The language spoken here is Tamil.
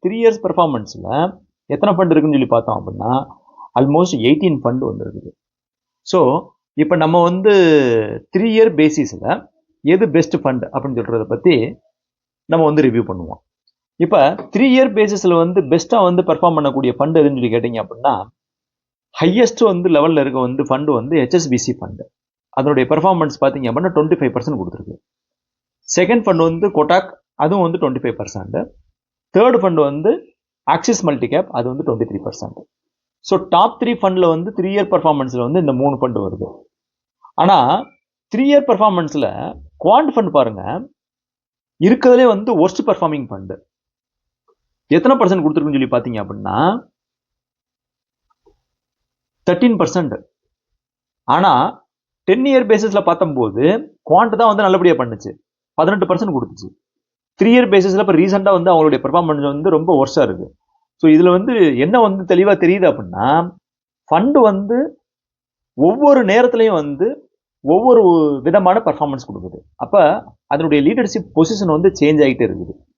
3 இயர்ஸ் பெர்ஃபார்மன்ஸில் எத்தனை ஃபண்ட் இருக்குன்னு சொல்லி பார்த்தோம் அப்படின்னா ஆல்மோஸ்ட் 18 ஃபண்ட் வந்துருக்குது. ஸோ இப்போ நம்ம வந்து 3 இயர் பேசிஸில் எது பெஸ்ட் ஃபண்ட் அப்படின்னு சொல்கிறத பற்றி நம்ம வந்து ரிவ்யூ பண்ணுவோம். இப்போ 3 இயர் பேசிஸில் வந்து பெஸ்ட்டாக வந்து பெர்ஃபார்ம் பண்ணக்கூடிய ஃபண்ட் எதுன்னு சொல்லி கேட்டிங்க அப்படின்னா ஹையஸ்ட் வந்து லெவலில் இருக்க வந்து ஃபண்டு வந்து ஹெச்எஸ்பிசி ஃபண்டு. அதனுடைய பெர்ஃபார்மன்ஸ் பார்த்தீங்க அப்படின்னா 25% கொடுத்துருக்கு. செகண்ட் ஃபண்ட் வந்து கொட்டாக், அதுவும் வந்து 25%. தேர்ட் ஃபண்ட் வந்து ஆக்சிஸ் மல்டிகேப், அது வந்து 23%. ஸோ டாப் 3 ஃபண்டில் வந்து 3 இயர் பெர்ஃபார்மன்ஸில் வந்து இந்த 3 ஃபண்டு வருது. ஆனால் 3 இயர் பெர்ஃபார்மன்ஸில் குவாண்ட் ஃபண்ட் பாருங்க, இருக்கிறதுலே வந்து ஒர்ஸ்ட் பெர்ஃபார்மிங் ஃபண்டு. எத்தனை பர்சன்ட் கொடுத்துருக்குன்னு சொல்லி பார்த்தீங்க அப்படின்னா 13%. ஆனால் 10 இயர் பேசிஸில் பார்த்தம்போது குவாண்ட் தான் வந்து நல்லபடியாக பண்ணுச்சு, 18% கொடுத்துச்சு. 3 இயர் பேசிஸில் இப்போ ரீசெண்டாக வந்து அவங்களுடைய பெர்ஃபார்மன்ஸ் வந்து ரொம்ப ஒர்ஸாக இருக்குது. ஸோ இதில் வந்து என்ன வந்து தெளிவாக தெரியுது அப்படின்னா ஃபண்டு வந்து ஒவ்வொரு நேரத்துலையும் வந்து ஒவ்வொரு விதமான பெர்ஃபார்மன்ஸ் கொடுக்குது. அப்போ அதனுடைய லீடர்ஷிப் பொசிஷன் வந்து சேஞ்ச் ஆகிட்டே இருக்குது.